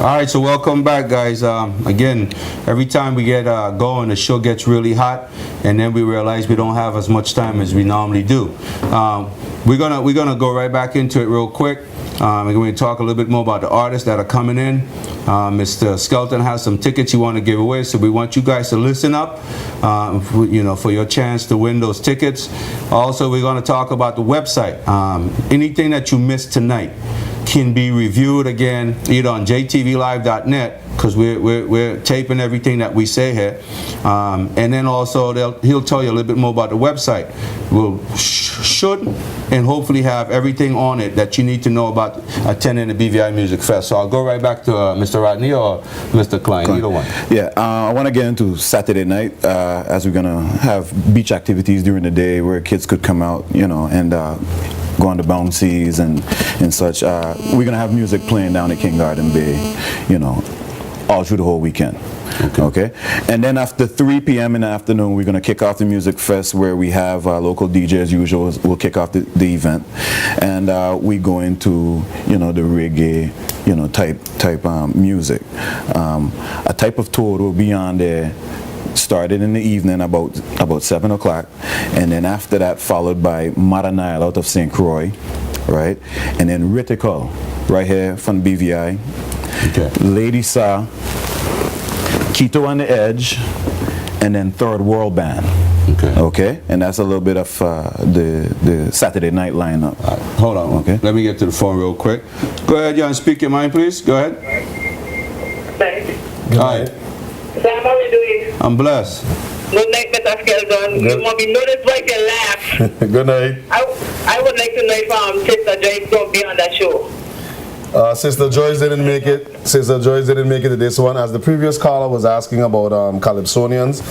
All right, so welcome back, guys. Again, every time we get going, the show gets really hot, and then we realize we don't have as much time as we normally do. We're gonna go right back into it real quick. We're going to talk a little bit more about the artists that are coming in. Mr. Skelton has some tickets you want to give away, so we want you guys to listen up, for your chance to win those tickets. Also, we're going to talk about the website. Anything that you missed tonight can be reviewed again either on jtvlive.net, because we're taping everything that we say here, and then also he'll tell you a little bit more about the website. We'll should and hopefully have everything on it that you need to know about attending the BVI Music Fest. So I'll go right back to Mr. Rodney or Mr. Klein, either one. Yeah, I want to get into Saturday night, as we're gonna have beach activities during the day where kids could come out, and go on the bouncies and such. We're gonna have music playing down at King Garden Bay, all through the whole weekend. Okay. And then after 3 p.m. in the afternoon, we're going to kick off the Music Fest, where we have local DJ as usual. We'll kick off the event, and we go into the reggae type music. A type of tour will be on there, started in the evening about 7 o'clock, and then after that followed by Maranile out of St. Croix, right, and then Ritical right here from BVI. Okay. Lady Sa, Quito on the Edge, and then Third World Band. Okay, and that's a little bit of the Saturday night lineup. Hold on. Okay. Let me get to the phone real quick. Go ahead, John. Speak your mind, please. Go ahead. Thanks. All right. Sam, how are you doing? I'm blessed. Good night, Mr. Skelton. You want me notice why you laugh. Good night. I would like to know if Sister Joyce going to be on that show. Sister Joyce didn't make it. Sister Joyce didn't make it to this one. As the previous caller was asking about Calypsonians,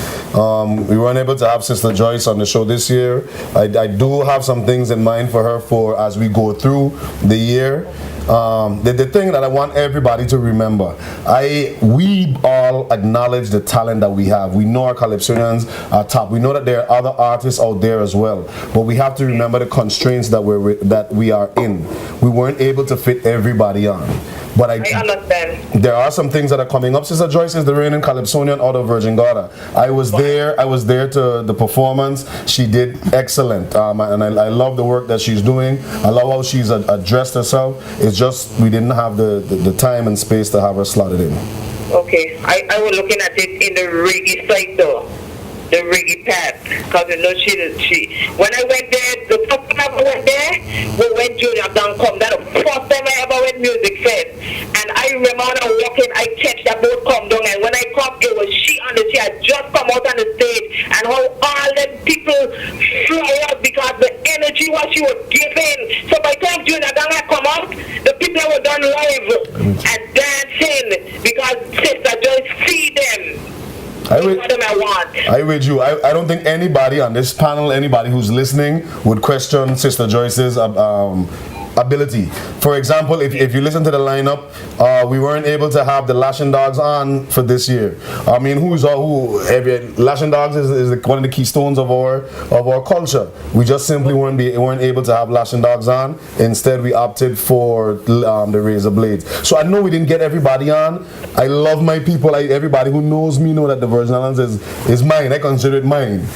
we weren't able to have Sister Joyce on the show this year. I do have some things in mind for her for as we go through the year. The thing that I want everybody to remember, we all acknowledge the talent that we have. We know our Calypsonians are top. We know that there are other artists out there as well. But we have to remember the constraints that we are in. We weren't able to fit everybody on. But I understand. There are some things that are coming up. Sister Joyce is the reigning Calypsonian out of Virgin Gorda. I was there to the performance. She did excellent, and I love the work that she's doing. I love how she's addressed herself. It's just we didn't have the time and space to have her slotted in. Okay, I was looking at it in the reggae side though. The reggae path, because she when I went there, the first time I went there, when Junior Don come, that the first time I ever went Music Fest, and I remember when I walking, I catch that boat come down, and when I come, it was she on the sea. I just come out on the stage, and how all the people fly out because the energy what she was giving. So by the time Junior Don had come out, the people were done live and dancing because Sister Joyce see them. I with you. I don't think anybody on this panel, anybody who's listening, would question Sister Joyce's ability. For example, if you listen to the lineup, we weren't able to have the Lashing Dogs on for this year. I mean, Lashing Dogs is one of the keystones of our culture. We just simply weren't able to have Lashing Dogs on. Instead, we opted for the Razor Blades. So I know we didn't get everybody on. I love my people. Everybody who knows me know that the Virgin Islands is mine. I consider it mine.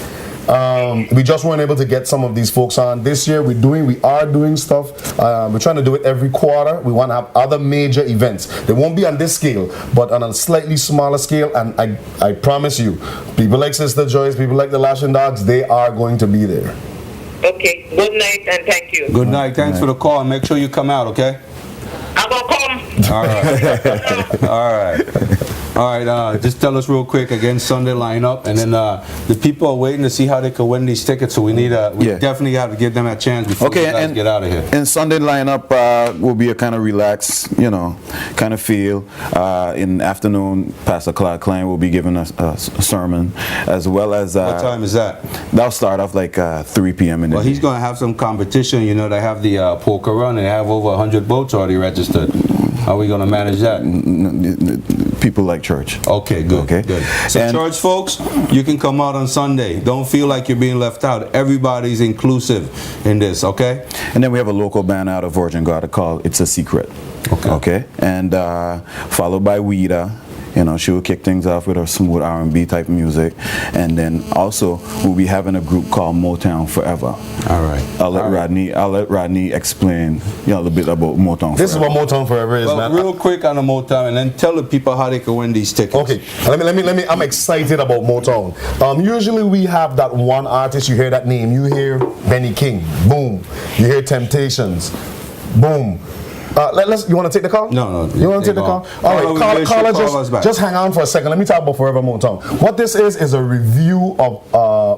We just weren't able to get some of these folks on. This year we are doing stuff. We're trying to do it every quarter. We want to have other major events. They won't be on this scale, but on a slightly smaller scale, and I promise you, people like Sister Joyce, people like the Lashing Dogs, they are going to be there. Okay, good night and thank you. Good night, thanks for the call, and make sure you come out, okay? I'm going to come. All right. All right. All right, just tell us real quick again Sunday lineup, and then the people are waiting to see how they can win these tickets. So we need we definitely have to give them a chance before we guys get out of here. And Sunday lineup will be a kind of relaxed, kind of feel. In the afternoon, Pastor Clark Klein will be giving us a sermon, as well as. What time is that? That'll start off like 3 p.m. in the Well, he's going to have some competition. You know, they have the poker run, and they have over 100 boats already registered. How are we going to manage that? People like church. Okay, good. Okay. Good. So, church folks, you can come out on Sunday. Don't feel like you're being left out. Everybody's inclusive in this, okay? And then we have a local band out of Virgin Gorda called It's a Secret. Okay. And followed by Weeda. She will kick things off with her smooth R&B type music, and then also we'll be having a group called Motown Forever. All right. I'll let Rodney explain a little bit about Motown Forever. This is what Motown Forever is, man. Real quick on the Motown, and then tell the people how they can win these tickets. Okay, let me. I'm excited about Motown. Usually we have that one artist. You hear that name. You hear Benny King. Boom. You hear Temptations. Boom. You want to take the call? No. You want to take the call? All right, caller, just hang on for a second. Let me talk about Forever Motown. What this is a review of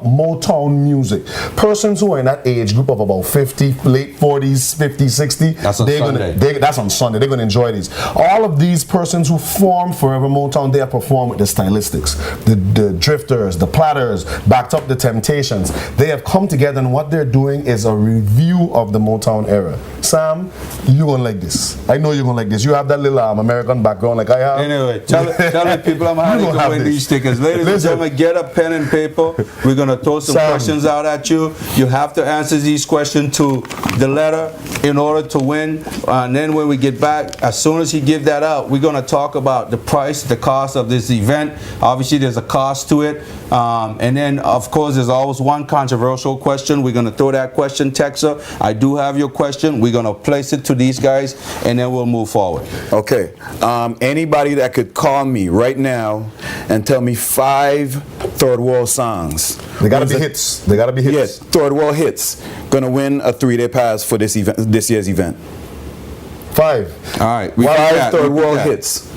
Motown music. Persons who are in that age group of about 50, late 40s, 50, 60. That's on Sunday. That's on Sunday. They're going to enjoy these. All of these persons who form Forever Motown, they are performing with the stylistics, the drifters, the platters, backed up the Temptations. They have come together, and what they're doing is a review of the Motown era. Sam, you're going to like this. I know you're going to like this. You have that little American background like I have. Anyway, tell the people how they can win these tickets. Ladies and gentlemen, get a pen and paper. We're going to throw some questions out at you. You have to answer these questions to the letter in order to win. And then when we get back, as soon as you give that out, we're going to talk about the price, the cost of this event. Obviously, there's a cost to it. And then, of course, there's always one controversial question. We're going to throw that question, Texter. I do have your question. We're going to place it to these guys, and then we'll move forward. Okay. Anybody that could call me right now and tell me 5 third world songs. They gotta be hits. They gotta be hits. Yes, third world hits. Gonna win a 3-day pass for this year's event. 5. All right. 5 third world hits.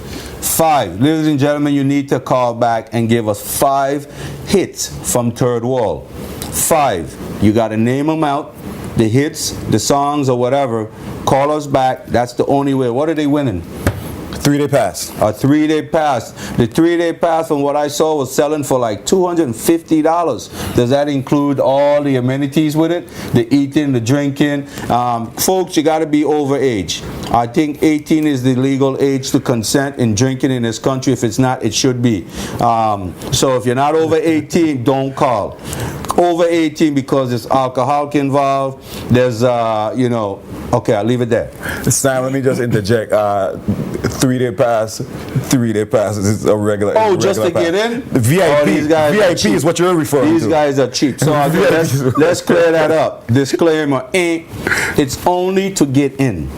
5. Ladies and gentlemen, you need to call back and give us 5 hits from Third World. 5. You got to name them out, the hits, the songs, or whatever. Call us back. That's the only way. What are they winning? 3-day pass. A 3-day pass. The 3-day pass, from what I saw, was selling for like $250. Does that include all the amenities with it? The eating, the drinking? Folks, you got to be over age. I think 18 is the legal age to consent in drinking in this country. If it's not, it should be. So if you're not over 18, don't call. Over 18, because there's alcohol involved. There's, okay, I'll leave it there. Sam, let me just interject. 3-day pass. 3-day pass is a regular. Oh, regular just to pass. get in? VIP. These guys VIP is what you're referring to. These guys are cheap. So let's clear that up. Disclaimer: it's only to get in.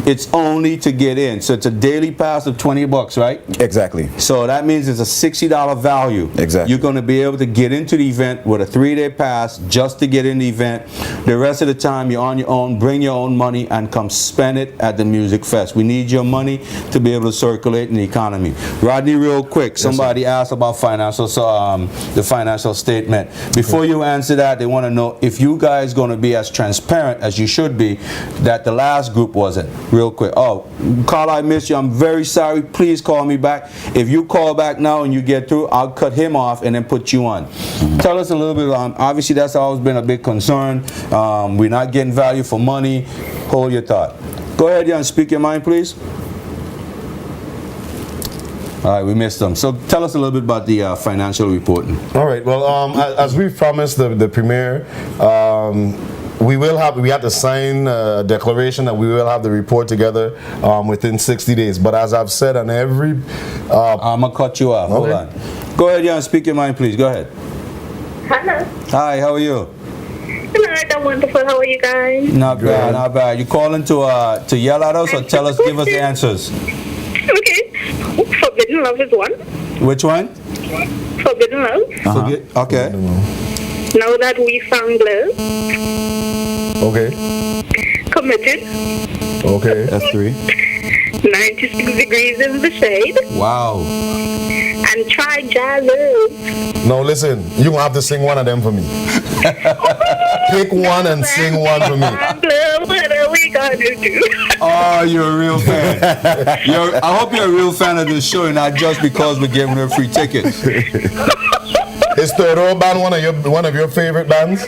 It's only to get in. So it's a daily pass of $20, right? Exactly. So that means it's a $60 value. Exactly. You're going to be able to get into the event with a 3-day pass just to get in the event. The rest of the time you're on your own. Bring your own money and come spend it at the Music Fest. We need your money to be able to circulate in the economy. Rodney, real quick, somebody asked about the financial statement. Before you answer that, they want to know if you guys going to be as transparent as you should be that the last group wasn't. Real quick. Oh, Carl, I missed you. I'm very sorry. Please call me back. If you call back now and you get through, I'll cut him off and then put you on. Tell us a little bit. Obviously, that's always been a big concern. We're not getting value for money. Hold your thought. Go ahead, and speak your mind, please. All right, we missed them. So tell us a little bit about the financial reporting. All right. Well, as we've promised the premier, we have to sign a declaration that we will have the report together within 60 days. But as I've said on every... I'm going to cut you off. Hold on. Go ahead, Jan. Speak your mind, please. Go ahead. Hello. Hi, how are you? Hello, I'm wonderful. How are you guys? Not bad, not bad. You calling to yell at us or give us the answers? Okay. Forbidden Love is one. Which one? Forbidden Love. Okay. Now That We Found Love. Okay. Committed. Okay. That's 3. 96 degrees in the shade. Wow. And try jazz. No, listen, you're going to have to sing one of them for me. Pick one and sing one for me. What are we going to do? Oh, you're a real fan. I hope you're a real fan of this show and not just because we're giving her free tickets. Is Third Row Band one of your favorite bands?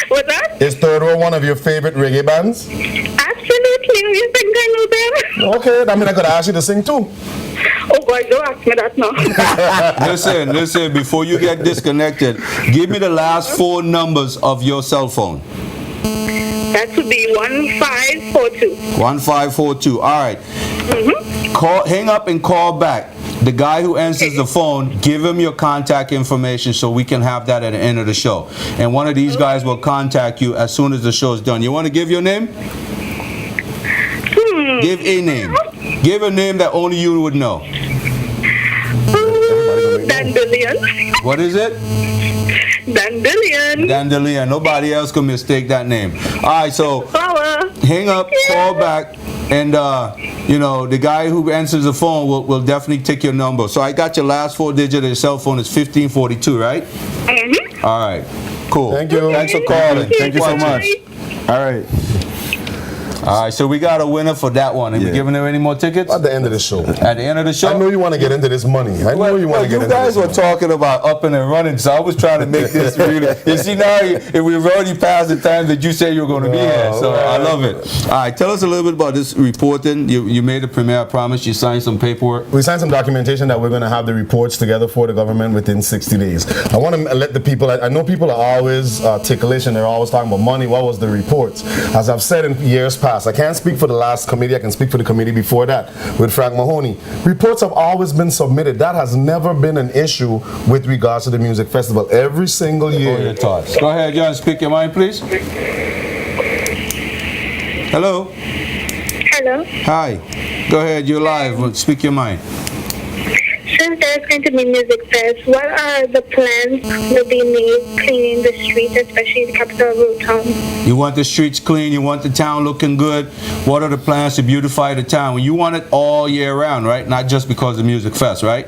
What's that? Is Third Row one of your favorite reggae bands? Absolutely. You think I know them? Okay, that means I could ask you to sing too. Oh boy, don't ask me that now. Listen, before you get disconnected, give me the last 4 numbers of your cell phone. That would be 1542. 1542. All right. Hang up and call back. The guy who answers the phone, give him your contact information so we can have that at the end of the show. And one of these guys will contact you as soon as the show is done. You want to give your name? Give a name. Give a name that only you would know. Dandelion. What is it? Dandelion. Dandelion. Nobody else can mistake that name. All right, so Flower. hang up, call back, and the guy who answers the phone will definitely take your number. So I got your last 4 digits of your cell phone is 1542, right? Mm-hmm. All right, cool. Thank you. Thanks for calling. Thank you so much. All right. All right, so we got a winner for that one. Are we giving her any more tickets? At the end of the show. At the end of the show? I know you want to get into this money. I know you want to get into this You guys were money. talking about upping and running, so I was trying to make this really. You see now, if we've already passed the time that you said you were going to be here, so I love it. All right, tell us a little bit about this reporting. You made a premiere promise. You signed some paperwork. We signed some documentation that we're going to have the reports together for the government within 60 days. I want to let the people, I know people are always ticklish and they're always talking about money. What was the reports? As I've said in years past, I can't speak for the last committee, I can speak for the committee before that with Frank Mahoney. Reports have always been submitted. That has never been an issue with regards to the music festival. Every single What are your year. thoughts? Go ahead, John. Speak your mind, please. Hello. Hello. Hi. Go ahead. You're live. Speak your mind. Since there's going to be music fest, what are the plans will be made cleaning the streets, especially the capital road town? You want the streets clean. You want the town looking good. What are the plans to beautify the town? You want it all year round, right? Not just because of Music Fest, right?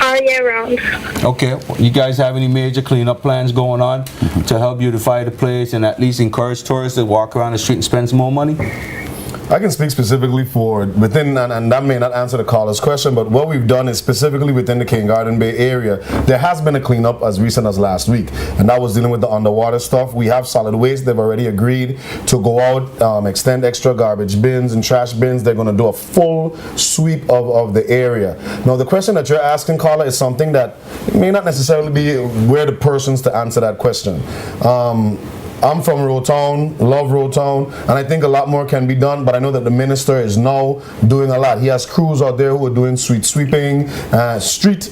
All year round. Okay. You guys have any major cleanup plans going on to help beautify the place and at least encourage tourists to walk around the street and spend some more money? I can speak specifically for within, and that may not answer the caller's question, but what we've done is specifically within the King Garden Bay area, there has been a cleanup as recent as last week, and that was dealing with the underwater stuff. We have solid waste. They've already agreed to go out, extend extra garbage bins and trash bins. They're going to do a full sweep of the area. Now, the question that you're asking, caller, is something that may not necessarily be we're the persons to answer that question. I'm from Rotown, love Rotown, and I think a lot more can be done, but I know that the minister is now doing a lot. He has crews out there who are doing street sweeping, street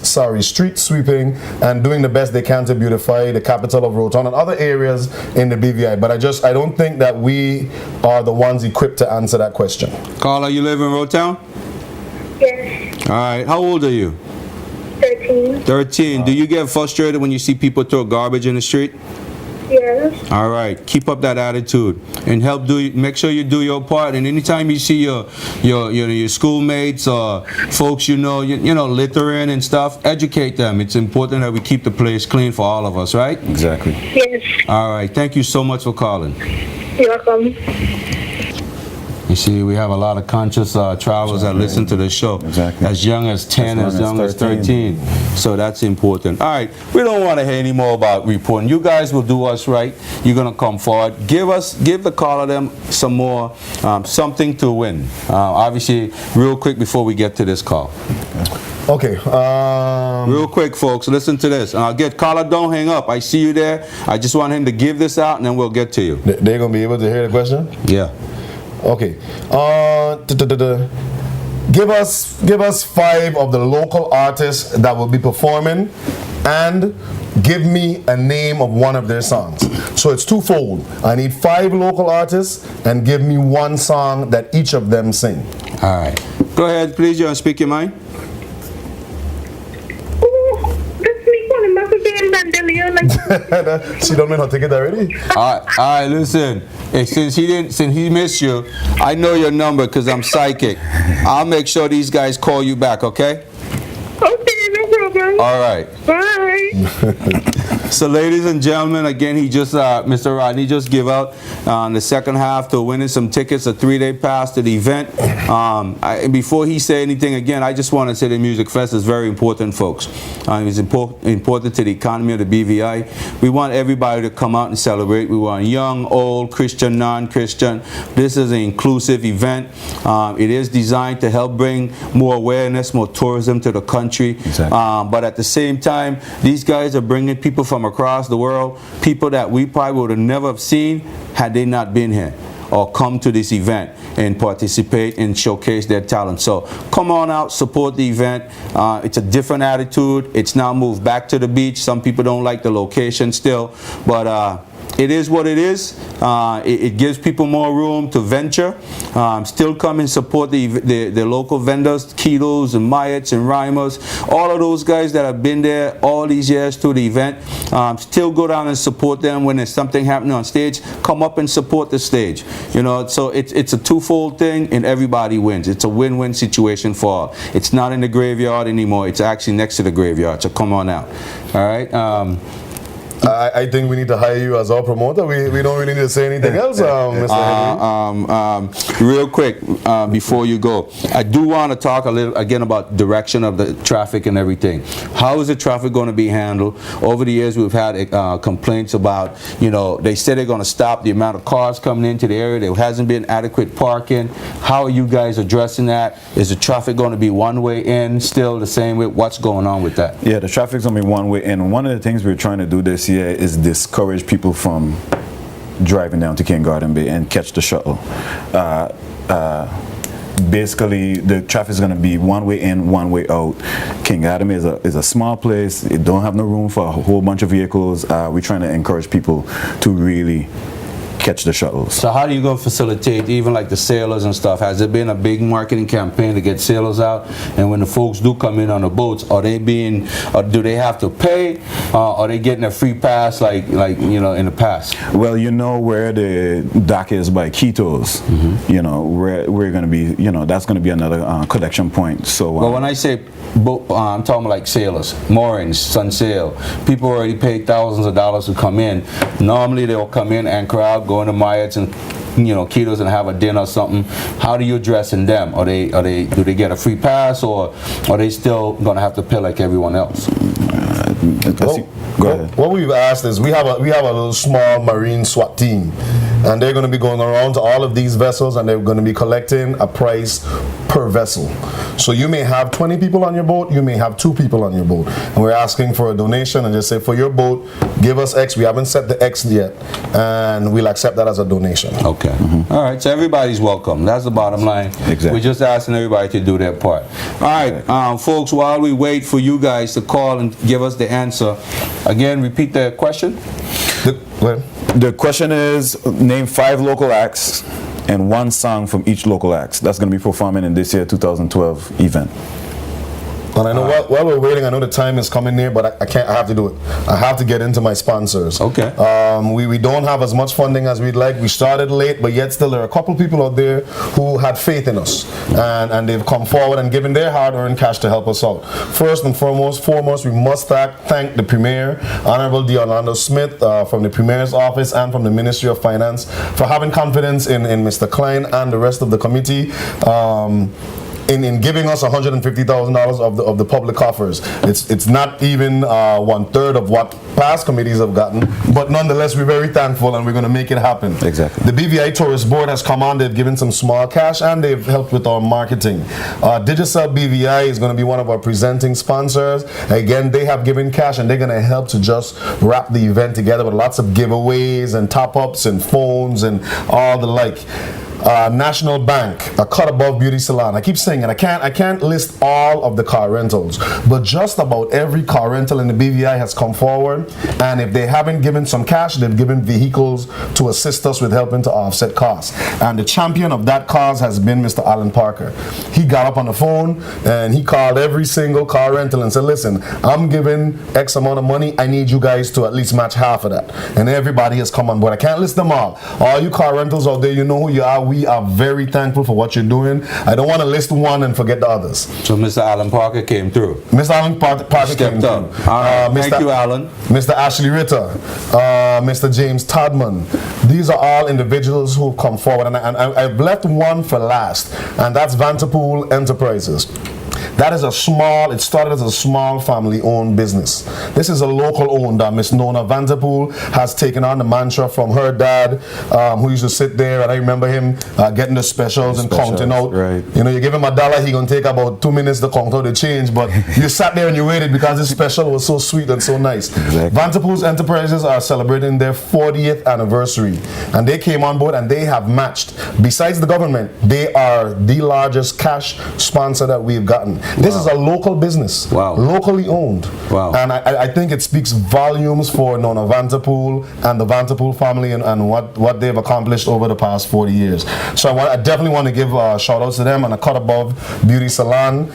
sweeping, and doing the best they can to beautify the capital of Rotown and other areas in the BVI. But I don't think that we are the ones equipped to answer that question. Carla, you live in Rotown? Yes. All right. How old are you? 13. 13. Do you get frustrated when you see people throw garbage in the street? Yes. All right, keep up that attitude and make sure you do your part. And anytime you see your schoolmates or folks you know littering and stuff, educate them. It's important that we keep the place clean for all of us, right? Exactly. Yes. All right, thank you so much for calling. You're welcome. You see, we have a lot of conscious travelers that listen to the show. Exactly. As young as 10, as young as 13. So that's important. All right, we don't want to hear any more about reporting. You guys will do us right. You're going to come forward. Give the caller them some more, something to win. Obviously, real quick before we get to this call. Okay. Real quick, folks, listen to this. Caller, don't hang up. I see you there. I just want him to give this out, and then we'll get to you. They're going to be able to hear the question? Yeah. Okay. Give us 5 of the local artists that will be performing, and give me a name of one of their songs. So it's twofold. I need 5 local artists, and give me one song that each of them sing. All right. Go ahead, please. You want to speak your mind? That's me calling back again, handle you like She don't mean her ticket already. All right, listen. Since he missed you, I know your number because I'm psychic. I'll make sure these guys call you back, okay? okay, no problem. All right. Bye. So, ladies and gentlemen, again, Mr. Rodney just gave out the second half to winning some tickets, a 3-day pass to the event. Before he say anything, again, I just want to say the Music Fest is very important, folks. It's important to the economy of the BVI. We want everybody to come out and celebrate. We want young, old, Christian, non-Christian. This is an inclusive event. It is designed to help bring more awareness, more tourism to the country. Exactly. But at the same time, these guys are bringing people from across the world, people that we probably would have never have seen had they not been here or come to this event and participate and showcase their talent. So come on out, support the event. It's a different attitude. It's now moved back to the beach. Some people don't like the location still, but it is what it is. It gives people more room to venture. Still come and support the local vendors, Kitos and Myets and Rhymers, all of those guys that have been there all these years to the event. Still go down and support them when there's something happening on stage. Come up and support the stage. You know, so it's a twofold thing and everybody wins. It's a win-win situation for all. It's not in the graveyard anymore. It's actually next to the graveyard. So come on out. All right. I think we need to hire you as our promoter. We don't really need to say anything else, Mr. Henry. Real quick, before you go, I do want to talk a little again about direction of the traffic and everything. How is the traffic going to be handled? Over the years, we've had complaints about, they said they're going to stop the amount of cars coming into the area. There hasn't been adequate parking. How are you guys addressing that? Is the traffic going to be one way in still the same way? What's going on with that? Yeah, the traffic's going to be one way in. One of the things we're trying to do this year is discourage people from driving down to King Garden Bay and catch the shuttle. Basically, the traffic is going to be one way in, one way out. King Garden Bay is a small place. It don't have no room for a whole bunch of vehicles. We're trying to encourage people to really catch the shuttles. So how do you go facilitate even like the sailors and stuff? Has there been a big marketing campaign to get sailors out? And when the folks do come in on the boats, are they do they have to pay? Are they getting a free pass like in the past? Well, where the dock is by Kitos, we're going to be, that's going to be another collection point. So well, when I say boat, I'm talking like sailors, moorings, sun sail. People already paid thousands of dollars to come in. Normally they'll come in, anchor out, go into Myets and Kitos and have a dinner or something. How do you address in them? Do they get a free pass, or are they still gonna have to pay like everyone else? Go ahead. What we've asked is we have a little small marine SWAT team, and they're going to be going around to all of these vessels, and they're going to be collecting a price per vessel. So you may have 20 people on your boat, you may have 2 people on your boat, and we're asking for a donation and just say, for your boat, give us X. We haven't set the X yet, and we'll accept that as a donation. Okay. All right, so everybody's welcome. That's the bottom line. Exactly. We're just asking everybody to do their part. All right, folks, while we wait for you guys to call and give us the answer, again, repeat the question. The question is, name 5 local acts and 1 song from each local act. That's going to be performing in this year 2012 event. And I know while we're waiting, I know the time is coming near, but I have to do it. I have to get into my sponsors. Okay. We don't have as much funding as we'd like. We started late, but yet still there are a couple people out there who had faith in us, and they've come forward and given their hard-earned cash to help us out. First and foremost, we must thank the Premier, Honorable D. Orlando Smith, from the Premier's office and from the Ministry of Finance, for having confidence in Mr. Klein and the rest of the committee. In giving us $150,000 of the public coffers. It's not even 1/3 of what past committees have gotten, but nonetheless we're very thankful and we're going to make it happen. Exactly. The BVI Tourist Board has come on, they've given some small cash and they've helped with our marketing. Digicel BVI is going to be one of our presenting sponsors. Again, they have given cash and they're going to help to just wrap the event together with lots of giveaways and top-ups and phones and all the like. National Bank, a Cut Above Beauty Salon. I keep saying it. I can't list all of the car rentals, but just about every car rental in the BVI has come forward, and if they haven't given some cash, they've given vehicles to assist us with helping to offset costs. And the champion of that cause has been Mr. Alan Parker. He got up on the phone and he called every single car rental and said, listen, I'm giving X amount of money. I need you guys to at least match half of that. And everybody has come on board. I can't list them all. All you car rentals out there, you know who you are. We are very thankful for what you're doing. I don't want to list one and forget the others. So Mr. Alan Parker came through. Mr. Alan Parker came Stepped up. through. All right. Thank you, Alan. Mr. Ashley Ritter, Mr. James Todman. These are all individuals who have come forward, and I've left one for last, and that's Vanterpool Enterprises. That is it started as a small family-owned business. This is a local-owned. Miss Nona Vanterpool has taken on the mantra from her dad, who used to sit there, and I remember him getting the specials and counting out. Right. You know, you give him $1, he gonna take about 2 minutes to count out the change, but you sat there and you waited because this special was so sweet and so nice. Exactly. Vanterpool's Enterprises are celebrating their 40th anniversary, and they came on board and they have matched. Besides the government, they are the largest cash sponsor that we've gotten. This is a local business, locally owned. Wow. And I think it speaks volumes for Nona Vanterpool and the Vanterpool family and what they've accomplished over the past 40 years. So I definitely want to give shout outs to them and a Cut Above Beauty Salon.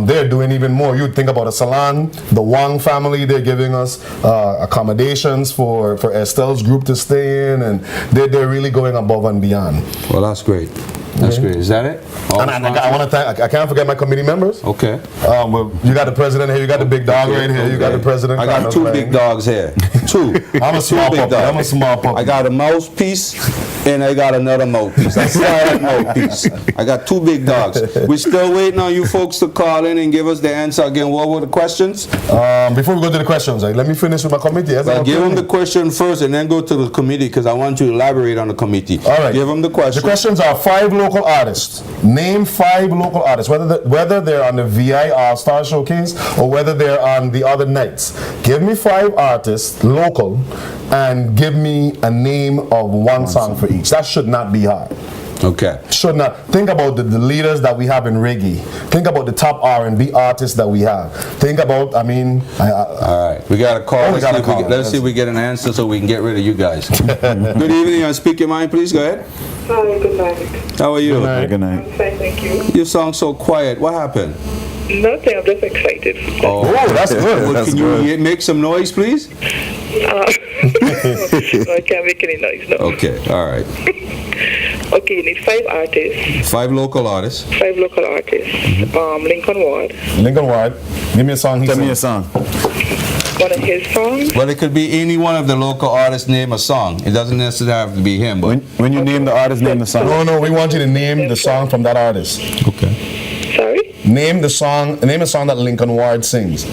They're doing even more. You'd think about a salon, the Wang family, they're giving us accommodations for Estelle's group to stay in, and they're really going above and beyond. Well, that's great. That's great. Is that it? And I want to thank, I can't forget my committee members. Okay. Well, you got the president here, you got the big dog right here, you got the president. I got two big dogs here. Two. I'm a small puppy. I'm a small puppy. I got a mouthpiece and I got another mouthpiece. I silent mouthpiece. I got two big dogs. We're still waiting on you folks to call in and give us the answer again. What were the questions? Before we go to the questions, let me finish with my committee. Well, give them the question first and then go to the committee because I want you to elaborate on the committee. All right. Give them the question. The questions are 5 local artists. Name 5 local artists, whether they're on the VI All-Star Showcase or whether they're on the other nights. Give me 5 artists, local, and give me a name of one song for each. That should not be hard. Okay. Should not. Think about the leaders that we have in reggae. Think about the top R&B artists that we have. Think about, all right. We got a call. Let's see if we get an answer so we can get rid of you guys. Good evening. Speak your mind, please. Go ahead. Hi, good night. How are you? Good night. I'm fine, thank you. You sound so quiet. What happened? Nothing, I'm just excited. Oh, that's good. Well, That's can you make some noise, please? No, I can't make any noise, no. Okay. All right. Okay, you need 5 artists. 5 local artists. 5 local artists. Lincoln Ward. Lincoln Ward. Give me a song. Tell me a song. One of his songs. Well, it could be any one of the local artists name a song. It doesn't necessarily have to be him. But When you name the artist, name the song. No, we want you to name the song from that artist. okay. Sorry? Name a song that Lincoln Ward sings.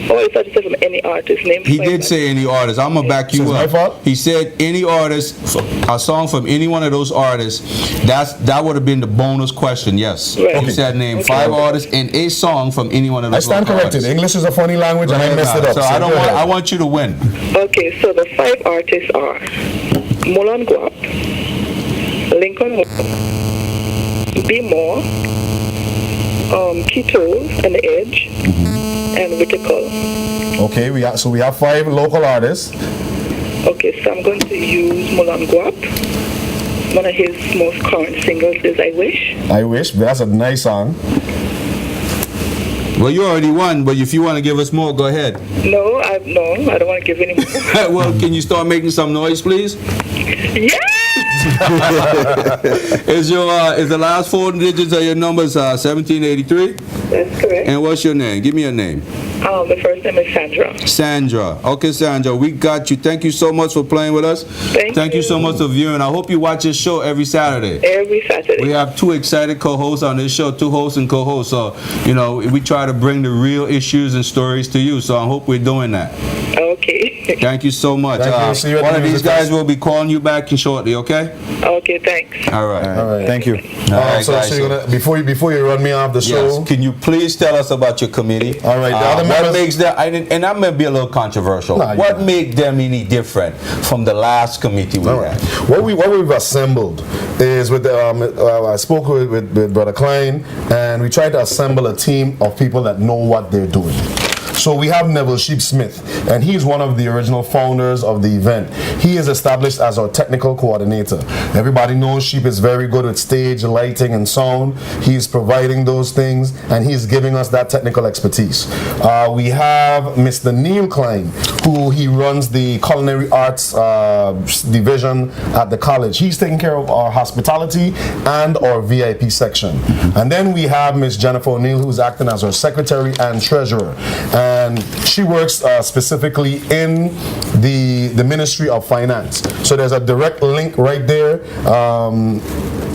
Oh, I thought you said from any artist. Name He 5 did say any artist. I'm gonna back So you it's my up. fault? He said any artist, a song from any one of those artists. That would have been the bonus question. Yes. Right. He said name Okay. 5 artists and a song from any one of I those. stand local corrected. artists. English is a funny language and I messed it up. So So I don't go want. ahead. I want you to win. Okay, so the 5 artists are Molan Guap, Lincoln Ward, B. Moore, Ketos and the Edge, and Whittaker. Okay, we have 5 local artists. Okay, so I'm going to use Molan Guap. One of his most current singles is I Wish. I wish, but that's a nice song. Well, you already won, but if you want to give us more, go ahead. No, I don't want to give any more. Well, can you start making some noise, please? Yeah! Is the last 4 digits of your numbers 1783? That's correct. And what's your name? Give me a name. The first name is Sandra. Sandra. Okay, Sandra, we got you. Thank you so much for playing with us. Thank you you. so much for viewing. I hope you watch this show every Saturday. Every Saturday. We have 2 excited co-hosts on this show, 2 hosts and co-hosts. So, we try to bring the real issues and stories to you. So I hope we're doing that. Okay. Thank you so much. Thank you. See you at One the of these music guys fest. will be calling you back shortly, okay? Okay, thanks. All right. All right. Thank you. All right, so guys. you're gonna, before you run me off the show. Yes. Can you please tell us about your committee? All right, the other what members- makes them? And I'm gonna be a little controversial. Nah, what yeah. made them any different from the last committee we All had? right. What we've assembled is with I spoke with Brother Klein, and we tried to assemble a team of people that know what they're doing. So we have Neville Sheep Smith, and he's one of the original founders of the event. He is established as our technical coordinator. Everybody knows Sheep is very good with stage, lighting, and sound. He's providing those things, and he's giving us that technical expertise. We have Mr. Neil Klein, who he runs the culinary arts division at the college. He's taking care of our hospitality and our VIP section. And then we have Miss Jennifer O'Neill, who's acting as our secretary and treasurer. And she works specifically in the Ministry of Finance. So there's a direct link right there.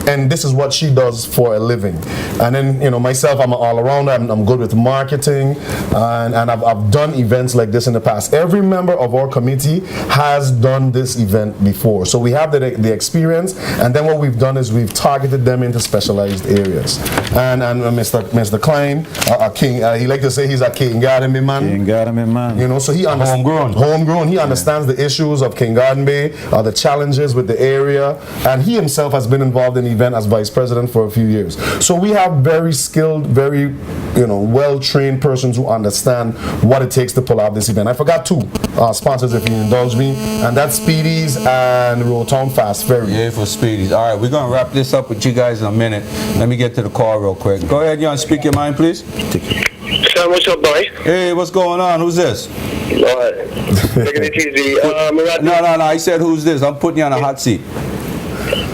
And this is what she does for a living. And then, myself, I'm an all-arounder. I'm good with marketing, and I've done events like this in the past. Every member of our committee has done this event before. So we have the experience, and then what we've done is we've targeted them into specialized areas. And Mr. Klein, a king, he like to say he's a king garden man. King Garden man. So he understands homegrown. He understands the issues of King Garden Bay, the challenges with the area, and he himself has been involved in the event as vice president for a few years. So we have very skilled, very well-trained persons who understand what it takes to pull out this event. I forgot two sponsors, if you indulge me, and that's Speedies and Rotown Fast Ferry. Yeah, for Speedies. All right, we're gonna wrap this up with you guys in a minute. Let me get to the call real quick. Go ahead, Jan, speak your mind, please. So what's up, boy? Hey, what's going on? Who's this? Taking it easy. No, I said who's this? I'm putting you on a hot seat.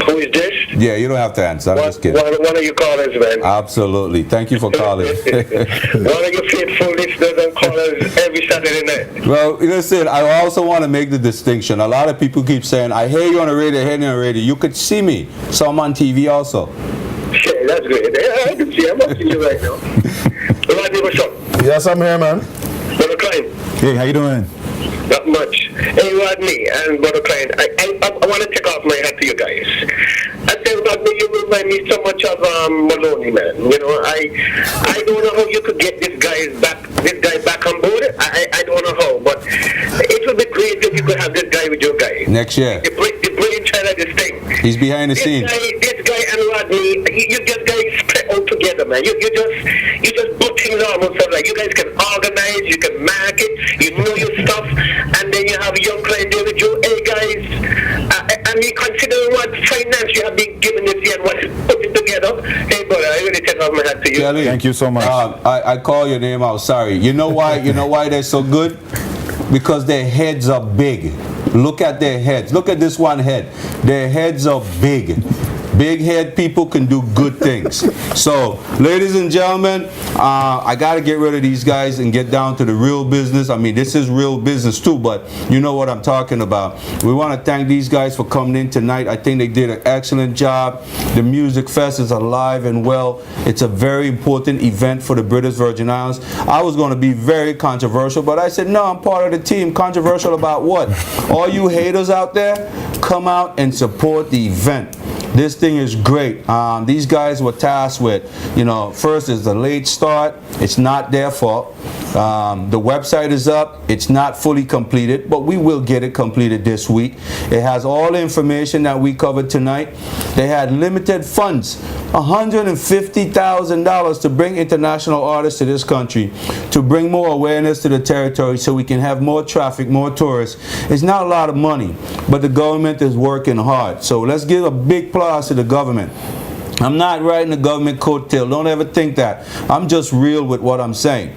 Who is this? Yeah, you don't have to answer. I'm just kidding. One of your callers, man. Absolutely. Thank you for calling. One of your faithful listeners and callers every Saturday night. Well, listen, I also want to make the distinction. A lot of people keep saying, I hear you on the radio, I hear you on the radio. You could see me. So I'm on TV also. Shit, that's great. I can see. I'm watching you right now. Rodney, what's up? Yes, I'm here, man. Brother Klein. Hey, how you doing? Not much. Hey, Rodney and Brother Klein, I want to take off my hat to you guys. I say, Rodney, you remind me so much of Maloney, man. I don't know how you could get this guy back on board. I don't know how, but it would be great if you could have this guy with your guy. Next year. The brainchild of this thing. He's behind the scenes. This guy and Rodney, you just guys spread out together, man. You just put things on yourself. Like you guys can organize, you can market, you know your stuff, and then you have a young client there with you. Hey guys, I mean, considering what finance you have been given this year and what you put it together, hey brother, I really take off my hat to you. Kelly, Thank you so much. I call your name out. Sorry. You know why? You know why they're so good? Because their heads are big. Look at their heads. Look at this one head. Their heads are big. Big head people can do good things. So, ladies and gentlemen, I got to get rid of these guys and get down to the real business. I mean, this is real business too, but you know what I'm talking about. We want to thank these guys for coming in tonight. I think they did an excellent job. The Music Fest is alive and well. It's a very important event for the British Virgin Islands. I was going to be very controversial, but I said, no, I'm part of the team. Controversial about what? All you haters out there, come out and support the event. This thing is great. These guys were tasked with, first is the late start. It's not their fault. The website is up. It's not fully completed, but we will get it completed this week. It has all the information that we covered tonight. They had limited funds, $150,000 to bring international artists to this country, to bring more awareness to the territory so we can have more traffic, more tourists. It's not a lot of money, but the government is working hard. So let's give a big applause to the government. I'm not riding the government coattail. Don't ever think that. I'm just real with what I'm saying.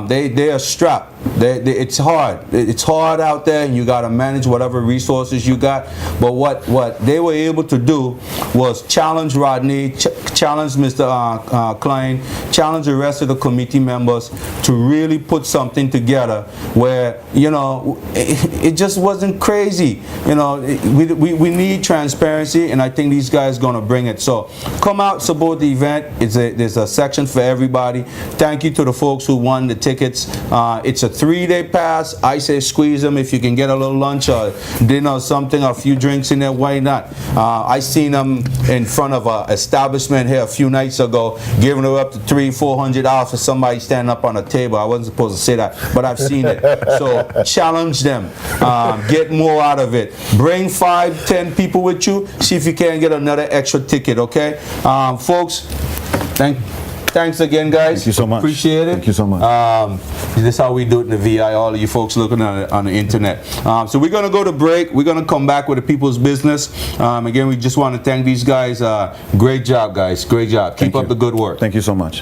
They are strapped. It's hard. It's hard out there, and you got to manage whatever resources you got. But what they were able to do was challenge Rodney, challenge Mr. Klein, challenge the rest of the committee members to really put something together where, it just wasn't crazy. We need transparency, and I think these guys are going to bring it. So come out, support the event. There's a section for everybody. Thank you to the folks who won the tickets. It's a 3 they pass, I say squeeze them. If you can get a little lunch or dinner or something, a few drinks in there, why not? I seen them in front of an establishment here a few nights ago, giving her up to $300-400 for somebody standing up on a table. I wasn't supposed to say that, but I've seen it. So challenge them, get more out of it. Bring 5-10 people with you. See if you can get another extra ticket. Okay, folks. Thanks again, guys. Thank you so much. Appreciate it. Thank you so much. This is how we do it in the VI, all of you folks looking on the internet. So we're going to go to break. We're going to come back with the people's business. Again, we just want to thank these guys. Great job, guys. Great job. Keep up the good work. Thank you so much.